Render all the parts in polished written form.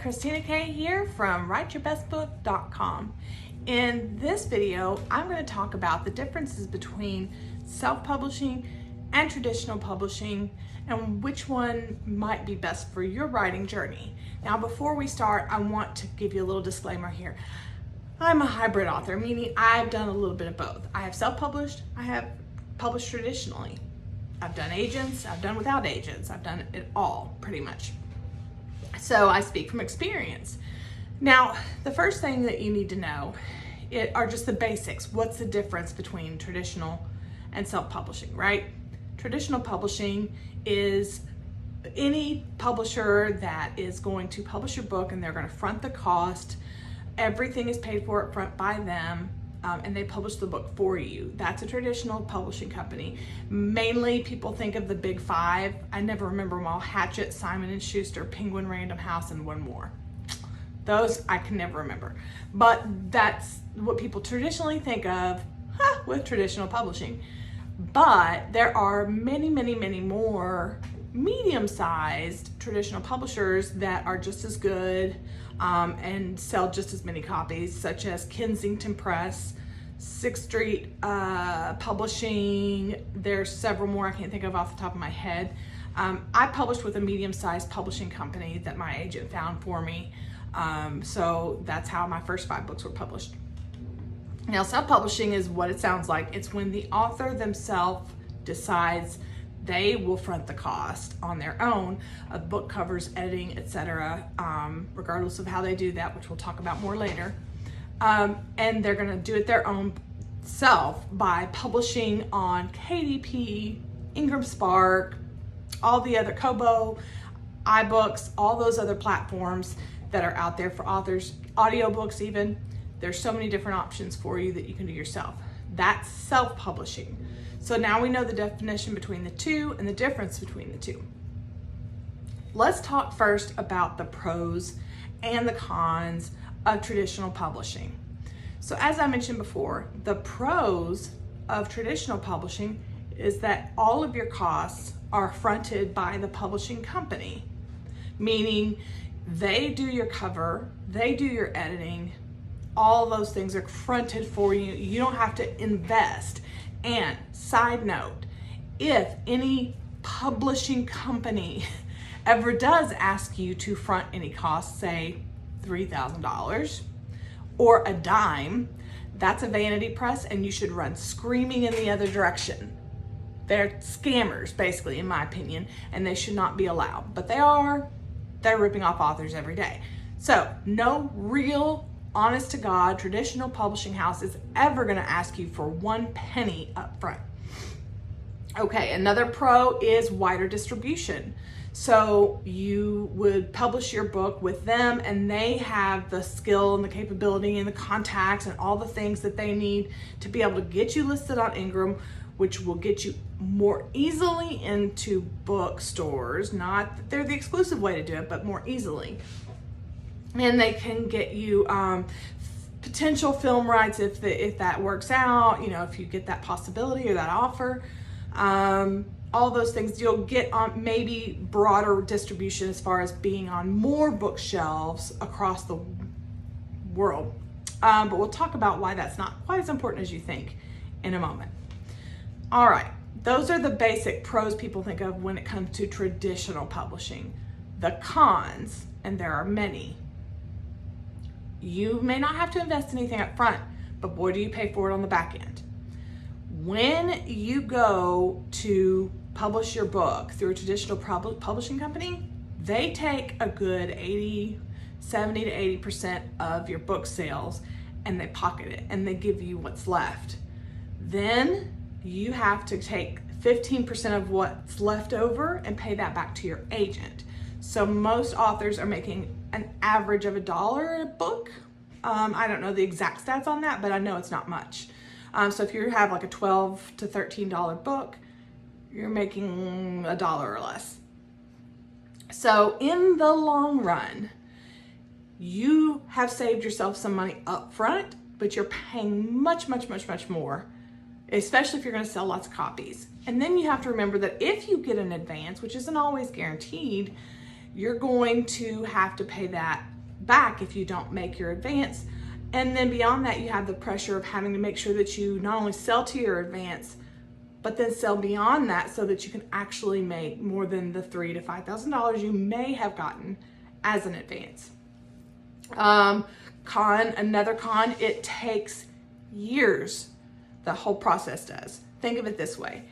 Christina K here from writeyourbestbook.com. In this video, I'm going to talk about the differences between self-publishing and traditional publishing and which one might be best for your writing journey. Now, before we start, I want to give you a little disclaimer here. I'm a hybrid author, meaning I've done a little bit of both. I have self-published, I have published traditionally. I've done agents, I've done without agents, I've done it all pretty much. So I speak from experience. Now, the first thing that you need to know are just the basics. What's the difference between traditional and self-publishing, right? Traditional publishing is any publisher that is going to publish your book and they're going to front the cost. Everything is paid for up front by them. And they publish the book for you. That's a traditional publishing company. Mainly people think of the big five. I never remember them all. Hachette, Simon & Schuster, Penguin Random House, and one more. Those I can never remember. But that's what people traditionally think of with traditional publishing. But there are many, many, many more medium-sized traditional publishers that are just as good and sell just as many copies, such as Kensington Press, Sixth Street Publishing. There's several more I can't think of off the top of my head. I published with a medium-sized publishing company that my agent found for me. So that's how my first 5 books were published. Now, self-publishing is what it sounds like. It's when the author themselves decides they will front the cost on their own of book covers, editing, etc., regardless of how they do that, which we'll talk about more later. And they're going to do it their own self by publishing on KDP, Ingram Spark, all the other Kobo, iBooks, all those other platforms that are out there for authors, audiobooks even. There's so many different options for you that you can do yourself. That's self-publishing. So now we know the definition between the two and the difference between the two. Let's talk first about the pros and the cons of traditional publishing. So as I mentioned before, the pros of traditional publishing is that all of your costs are fronted by the publishing company, meaning they do your cover, they do your editing, all those things are fronted for you. You don't have to invest. And side note, if any publishing company ever does ask you to front any costs, say $3,000 or a dime, that's a vanity press and you should run screaming in the other direction. They're scammers, basically, in my opinion, and they should not be allowed. But they're ripping off authors every day. So no real honest to God, traditional publishing house is ever going to ask you for 1 penny up front. Okay, another pro is wider distribution. So you would publish your book with them and they have the skill and the capability and the contacts and all the things that they need to be able to get you listed on Ingram, which will get you more easily into bookstores. Not that they're the exclusive way to do it, but more easily. And they can get you potential film rights if that works out, if you get that possibility or that offer. All those things, you'll get on maybe broader distribution as far as being on more bookshelves across the world. But we'll talk about why that's not quite as important as you think in a moment. All right, those are the basic pros people think of when it comes to traditional publishing. The cons, and there are many. You may not have to invest anything up front, but boy, do you pay for it on the back end. When you go to publish your book through a traditional publishing company, they take a good 70 to 80% of your book sales and they pocket it and they give you what's left. Then you have to take 15% of what's left over and pay that back to your agent. So most authors are making an average of $1 a book. I don't know the exact stats on that, but I know it's not much. So if you have like a $12 to $13 book, you're making $1 or less. So in the long run, you have saved yourself some money up front, but you're paying much, much, much, much more, especially if you're going to sell lots of copies. And then you have to remember that if you get an advance, which isn't always guaranteed, you're going to have to pay that back if you don't make your advance. And then beyond that, you have the pressure of having to make sure that you not only sell to your advance, but then sell beyond that so that you can actually make more than the $3,000 to $5,000 you may have gotten as an advance. Another con, it takes years. The whole process does. Think of it this way.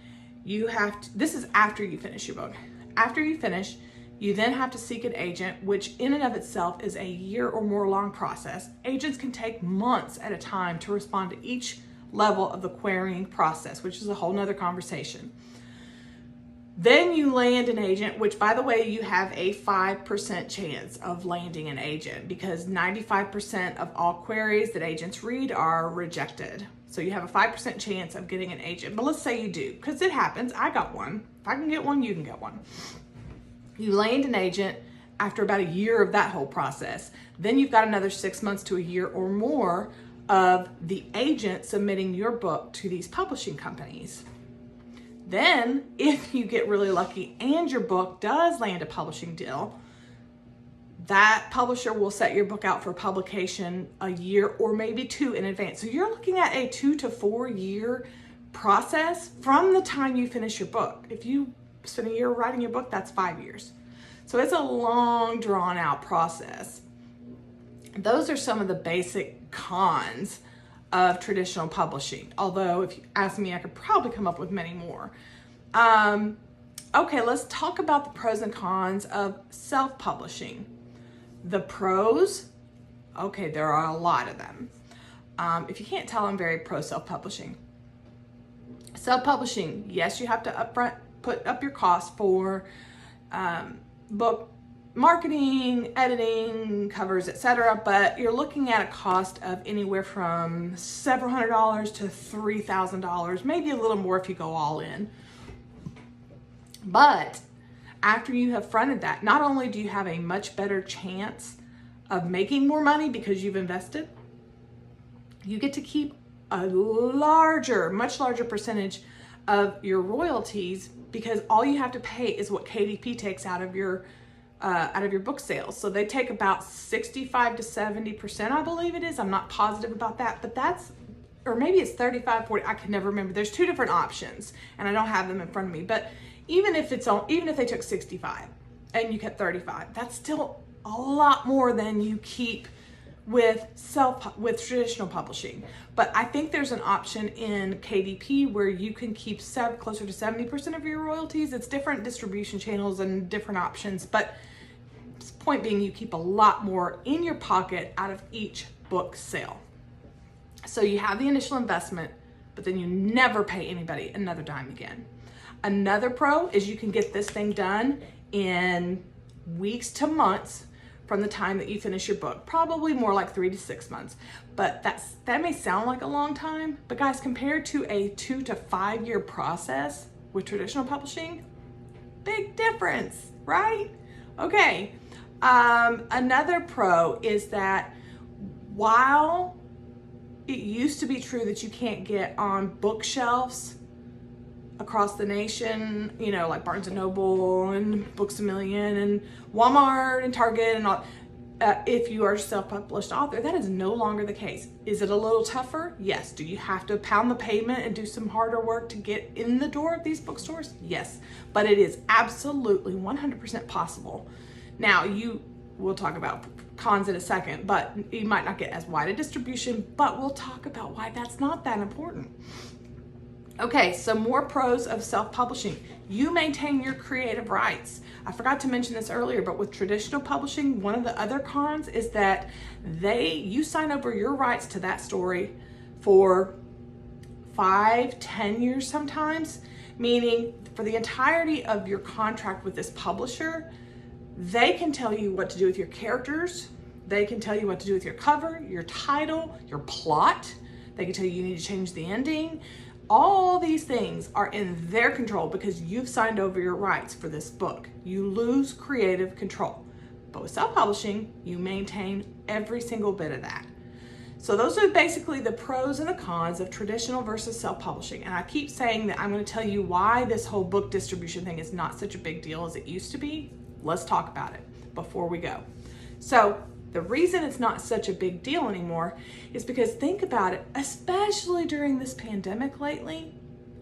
This is after you finish your book. After you finish, you then have to seek an agent, which in and of itself is a year or more long process. Agents can take months at a time to respond to each level of the querying process, which is a whole nother conversation. Then you land an agent, which by the way, you have a 5% chance of landing an agent because 95% of all queries that agents read are rejected. So you have a 5% chance of getting an agent, but let's say you do, because it happens. I got one. If I can get one, you can get one. You land an agent after about a year of that whole process. Then you've got another 6 months to a year or more of the agent submitting your book to these publishing companies. Then, if you get really lucky and your book does land a publishing deal, that publisher will set your book out for publication a year or maybe two in advance. So you're looking at a 2 to 4 year process from the time you finish your book. If you spend a year writing your book, that's 5 years. So it's a long, drawn out process. Those are some of the basic cons of traditional publishing. Although if you ask me, I could probably come up with many more. Okay, let's talk about the pros and cons of self-publishing. The pros, okay, there are a lot of them. If you can't tell, I'm very pro self-publishing. Self-publishing, yes, you have to upfront put up your cost for book marketing, editing, covers, etc. But you're looking at a cost of anywhere from several $100s to $3,000, maybe a little more if you go all in. But after you have fronted that, not only do you have a much better chance of making more money because you've invested, you get to keep a much larger percentage of your royalties because all you have to pay is what KDP takes out of your book sales. So they take about 65 to 70%, I believe it is. I'm not positive about that, but that's, or maybe it's 35, 40, I can never remember. There's two different options and I don't have them in front of me, but even if they took 65 and you kept 35, that's still a lot more than you keep with traditional publishing. But I think there's an option in KDP where you can keep closer to 70% of your royalties. It's different distribution channels and different options, but point being, you keep a lot more in your pocket out of each book sale. So you have the initial investment, but then you never pay anybody another dime again. Another pro is you can get this thing done in weeks to months from the time that you finish your book, probably more like 3 to 6 months. But that may sound like a long time, but guys, compared to a 2 to 5 year process with traditional publishing, big difference, right? Okay, another pro is that while it used to be true that you can't get on bookshelves across the nation, you know, like Barnes & Noble and Books A Million and Walmart and Target and all, if you are a self-published author, that is no longer the case. Is it a little tougher? Yes. Do you have to pound the pavement and do some harder work to get in the door of these bookstores? Yes. But it is absolutely 100% possible. Now, we'll talk about cons in a second, but you might not get as wide a distribution, but we'll talk about why that's not that important. Okay, some more pros of self-publishing. You maintain your creative rights. I forgot to mention this earlier, but with traditional publishing, one of the other cons is that you sign over your rights to that story for 5, 10 years sometimes, meaning for the entirety of your contract with this publisher, they can tell you what to do with your characters. They can tell you what to do with your cover, your title, your plot. They can tell you need to change the ending. All these things are in their control because you've signed over your rights for this book. You lose creative control. But with self-publishing, you maintain every single bit of that. So those are basically the pros and the cons of traditional versus self-publishing. And I keep saying that I'm going to tell you why this whole book distribution thing is not such a big deal as it used to be. Let's talk about it before we go. So the reason it's not such a big deal anymore is because think about it, especially during this pandemic lately,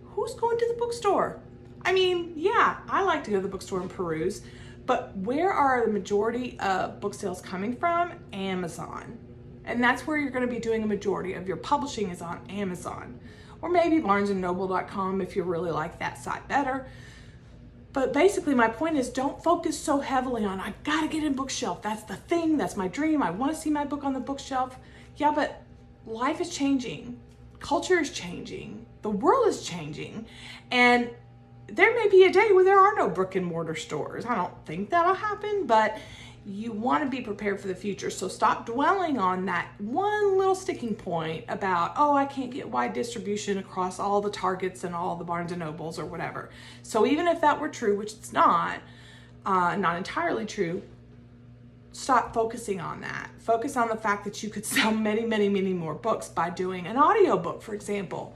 who's going to the bookstore? I mean, yeah, I like to go to the bookstore and peruse, but where are the majority of book sales coming from? Amazon. And that's where you're going to be doing a majority of your publishing is on Amazon. Or maybe barnesandnoble.com if you really like that site better. But basically my point is, don't focus so heavily on, I gotta get in bookshelf. That's the thing, that's my dream. I wanna see my book on the bookshelf. Yeah, but life is changing. Culture is changing. The world is changing. And there may be a day where there are no brick and mortar stores. I don't think that'll happen, but you want to be prepared for the future. So stop dwelling on that one little sticking point about, oh, I can't get wide distribution across all the Targets and all the Barnes and Nobles or whatever. So even if that were true, which it's not entirely true, stop focusing on that. Focus on the fact that you could sell many, many, many more books by doing an audiobook, for example.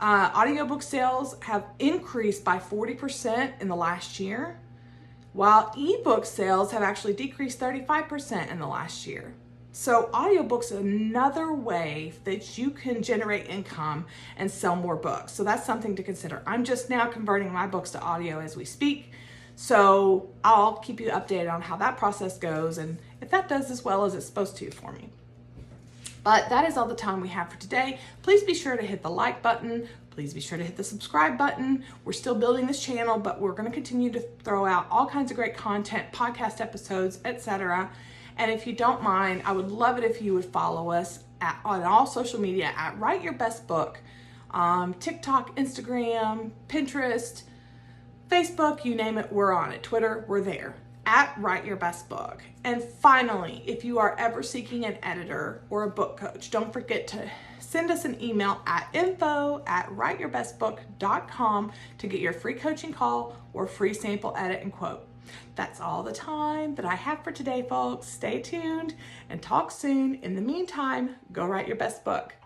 Audiobook sales have increased by 40% in the last year, while ebook sales have actually decreased 35% in the last year. So audiobooks are another way that you can generate income and sell more books. So that's something to consider. I'm just now converting my books to audio as we speak. So I'll keep you updated on how that process goes and if that does as well as it's supposed to for me. But that is all the time we have for today. Please be sure to hit the like button. Please be sure to hit the subscribe button. We're still building this channel, but we're going to continue to throw out all kinds of great content, podcast episodes, etc. And if you don't mind, I would love it if you would follow us on all social media at Write Your Best Book. TikTok, Instagram, Pinterest, Facebook, you name it, we're on it. Twitter, we're there. At Write Your Best Book. And finally, if you are ever seeking an editor or a book coach, don't forget to send us an email at info@writeyourbestbook.com to get your free coaching call or free sample edit and quote. That's all the time that I have for today, folks. Stay tuned and talk soon. In the meantime, go write your best book.